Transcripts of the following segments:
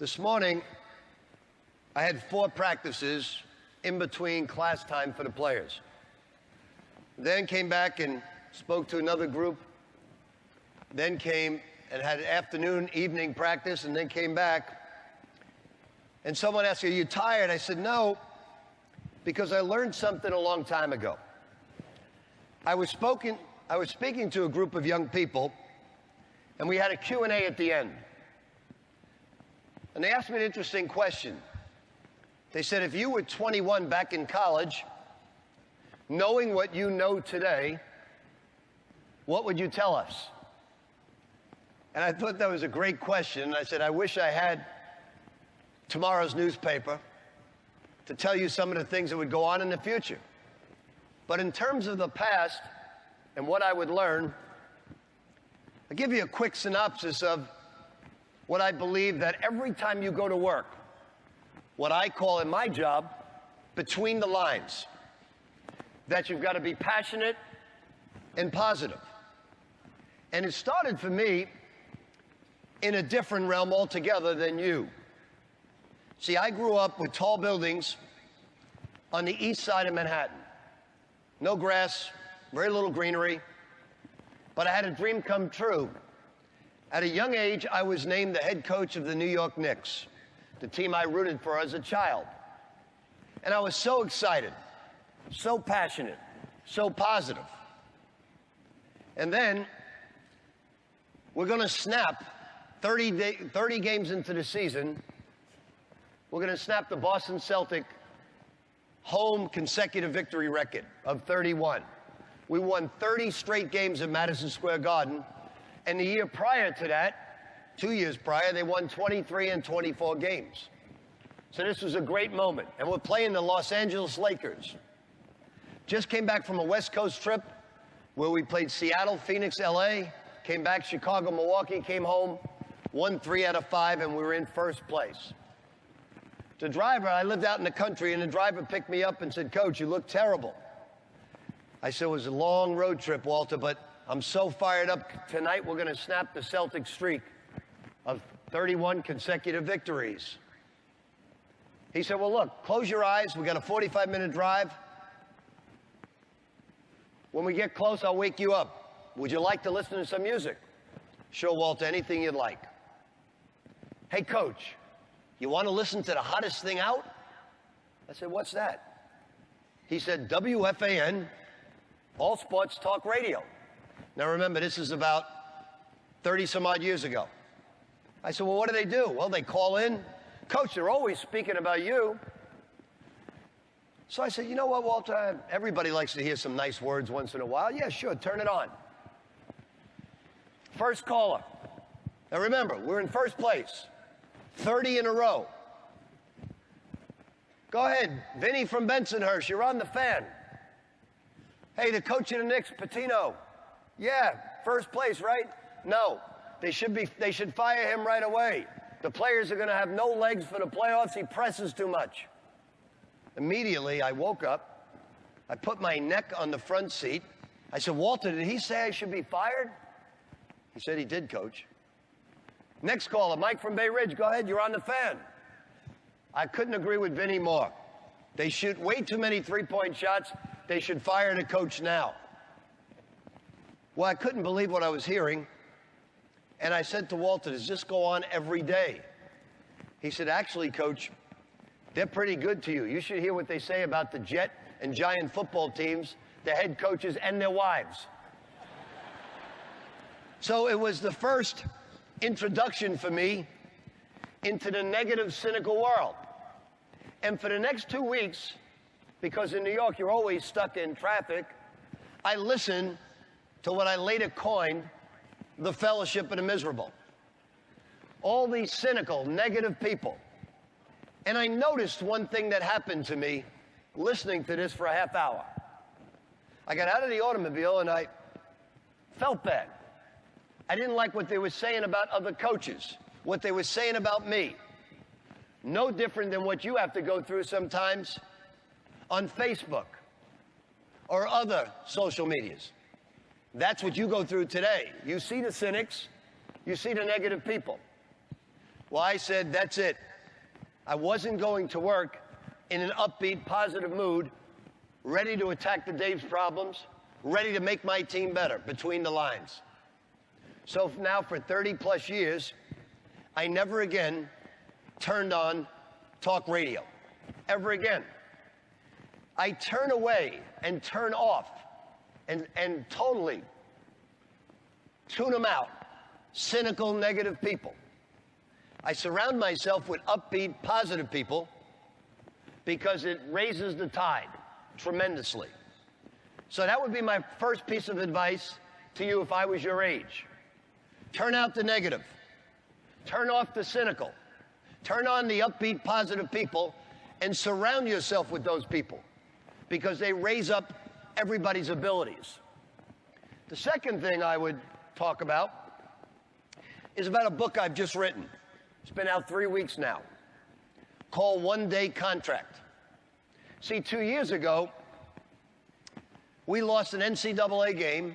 This morning, I had 4 practices in between class time for the players. Then came back and spoke to another group. Then came and had an afternoon, evening practice, and then came back. And someone asked me, "Are you tired?" I said, "No, because I learned something a long time ago." I was speaking to a group of young people, and we had a Q&A at the end. And they asked me an interesting question. They said, if you were 21 back in college, knowing what you know today, what would you tell us? And I thought that was a great question. And I said, I wish I had tomorrow's newspaper to tell you some of the things that would go on in the future. But in terms of the past and what I would learn, I'll give you a quick synopsis of what I believe that every time you go to work, what I call in my job, between the lines, that you've got to be passionate and positive. And it started for me in a different realm altogether than you. See, I grew up with tall buildings on the east side of Manhattan. No grass, very little greenery, but I had a dream come true. At a young age, I was named the head coach of the New York Knicks, the team I rooted for as a child. And I was so excited, so passionate, so positive. And then we're going to snap 30 games into the season. We're going to snap the Boston Celtic home consecutive victory record of 31. We won 30 straight games at Madison Square Garden. And the year prior to that, 2 years prior, they won 23 and 24 games. So this was a great moment. And we're playing the Los Angeles Lakers. Just came back from a West Coast trip where we played Seattle, Phoenix, LA, came back Chicago, Milwaukee, came home, won 3 out of 5, and we were in first place. The driver, I lived out in the country, and the driver picked me up and said, "Coach, you look terrible." I said, "It was a long road trip, Walter, but I'm so fired up. Tonight we're going to snap the Celtic streak of 31 consecutive victories." He said, "Well, look, close your eyes. We got a 45-minute drive. When we get close, I'll wake you up. Would you like to listen to some music?" "Sure, Walter, anything you'd like." "Hey, Coach, you want to listen to the hottest thing out?" I said, "What's that?" He said, "WFAN, All Sports Talk Radio." Now remember, this is about 30 some odd years ago. I said, "Well, what do they do?" "Well, they call in. Coach, they're always speaking about you." So I said, "You know what, Walter? Everybody likes to hear some nice words once in a while. Yeah, sure, turn it on." First caller. Now remember, we're in first place. 30 in a row. "Go ahead, Vinny from Bensonhurst, you're on the fan." "Hey, the coach of the Knicks, Pitino." "Yeah, first place, right?" "No, they should fire him right away. The players are going to have no legs for the playoffs. He presses too much." Immediately, I woke up. I put my neck on the front seat. I said, "Walter, did he say I should be fired?" He said, "He did, Coach." Next caller, Mike from Bay Ridge. "Go ahead, you're on the fan." I couldn't agree with Vinny more. They shoot way too many three-point shots. They should fire the coach now. Well, I couldn't believe what I was hearing. And I said to Walter, "Does this go on every day?" He said, "Actually, Coach, they're pretty good to you. You should hear what they say about the Jet and Giant football teams, the head coaches, and their wives." So it was the first introduction for me into the negative, cynical world. And for the next 2 weeks, because in New York you're always stuck in traffic, I listened to what I later coined the Fellowship of the Miserable. All these cynical, negative people. And I noticed one thing that happened to me listening to this for a half hour. I got out of the automobile and I felt bad. I didn't like what they were saying about other coaches, what they were saying about me. No different than what you have to go through sometimes on Facebook or other social medias. That's what you go through today. You see the cynics, you see the negative people. Well, I said, that's it. I wasn't going to work in an upbeat, positive mood, ready to attack the day's problems, ready to make my team better between the lines. So now for 30 plus years, I never again turned on talk radio, ever again. I turn away and turn off and totally tune them out, cynical, negative people. I surround myself with upbeat, positive people because it raises the tide tremendously. So that would be my first piece of advice to you if I was your age. Turn out the negative. Turn off the cynical. Turn on the upbeat, positive people and surround yourself with those people because they raise up everybody's abilities. The second thing I would talk about is about a book I've just written. It's been out 3 weeks now, called One Day Contract. See, 2 years ago, we lost an NCAA game,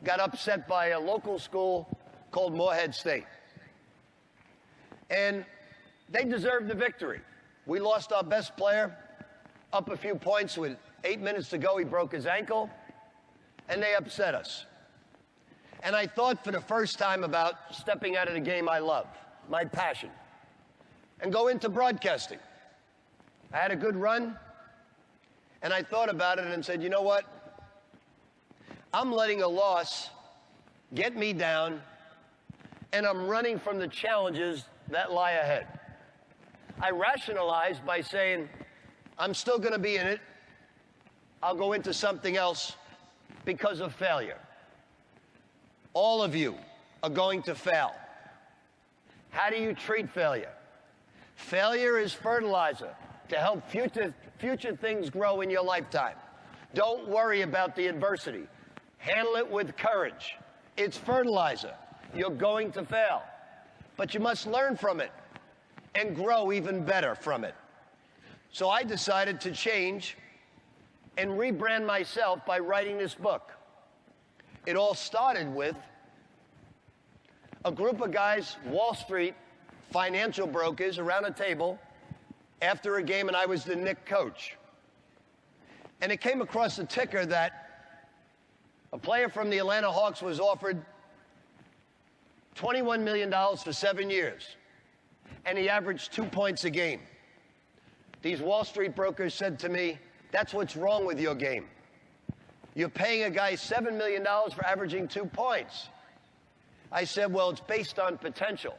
got upset by a local school called Morehead State. And they deserved the victory. We lost our best player, up a few points with 8 minutes to go, he broke his ankle, and they upset us. And I thought for the first time about stepping out of the game I love, my passion, and go into broadcasting. I had a good run, and I thought about it and said, you know what? I'm letting a loss get me down, and I'm running from the challenges that lie ahead. I rationalized by saying, I'm still going to be in it. I'll go into something else because of failure. All of you are going to fail. How do you treat failure? Failure is fertilizer to help future things grow in your lifetime. Don't worry about the adversity. Handle it with courage. It's fertilizer. You're going to fail. But you must learn from it and grow even better from it. So I decided to change and rebrand myself by writing this book. It all started with a group of guys, Wall Street, financial brokers, around a table after a game, and I was the Knicks coach. And it came across the ticker that a player from the Atlanta Hawks was offered $21 million for 7 years, and he averaged 2 points a game. These Wall Street brokers said to me, that's what's wrong with your game. You're paying a guy $7 million for averaging 2 points. I said, well, it's based on potential.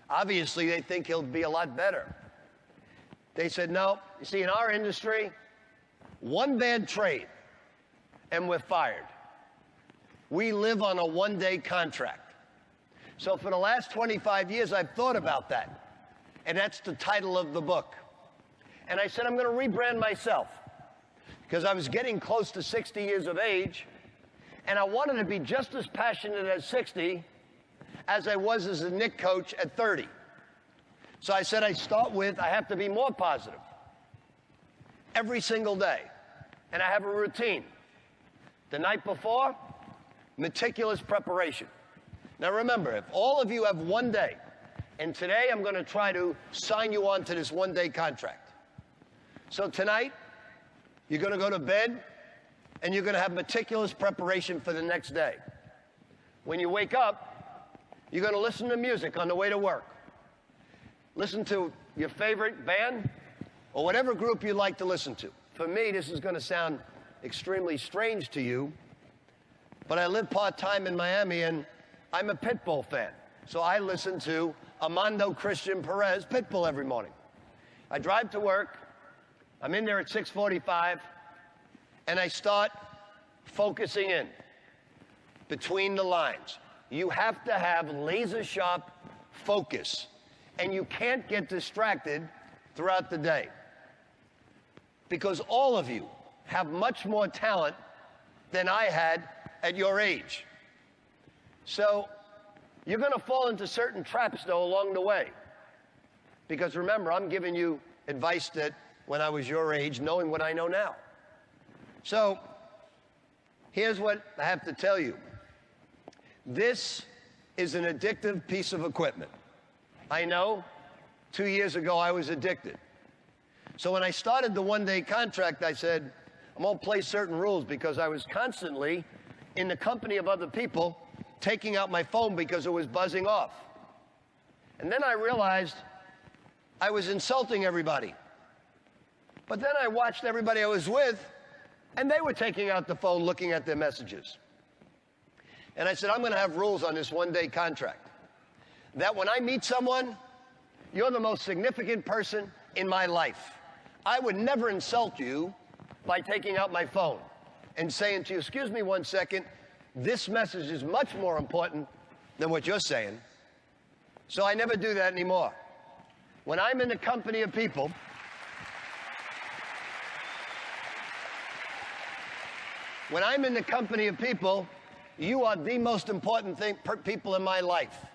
Obviously, they think he'll be a lot better. They said, no. You see, in our industry, one bad trade, and we're fired. We live on a one-day contract. So for the last 25 years, I've thought about that. And that's the title of the book. And I said, I'm going to rebrand myself because I was getting close to 60 years of age, and I wanted to be just as passionate at 60 as I was as a Knicks coach at 30. So I said I start with, I have to be more positive every single day. And I have a routine. The night before, meticulous preparation. Now remember, if all of you have one day, and today I'm going to try to sign you on to this one-day contract. So tonight, you're going to go to bed, and you're going to have meticulous preparation for the next day. When you wake up, you're going to listen to music on the way to work. Listen to your favorite band or whatever group you like to listen to. For me, this is going to sound extremely strange to you, but I live part-time in Miami, and I'm a Pitbull fan. So I listen to Armando Christian Perez Pitbull every morning. I drive to work. I'm in there at 6:45, and I start focusing in between the lines. You have to have laser-sharp focus, and you can't get distracted throughout the day because all of you have much more talent than I had at your age. So you're going to fall into certain traps, though, along the way because remember, I'm giving you advice that when I was your age, knowing what I know now. So here's what I have to tell you. This is an addictive piece of equipment. I know 2 years ago I was addicted. So when I started the one-day contract, I said, I'm going to play certain rules, because I was constantly in the company of other people taking out my phone because it was buzzing off. And then I realized I was insulting everybody. But then I watched everybody I was with, and they were taking out the phone looking at their messages. And I said, I'm going to have rules on this one-day contract, that when I meet someone, you're the most significant person in my life. I would never insult you by taking out my phone and saying to you, excuse me 1 second, this message is much more important than what you're saying. So I never do that anymore. When I'm in the company of people, you are the most important people in my life.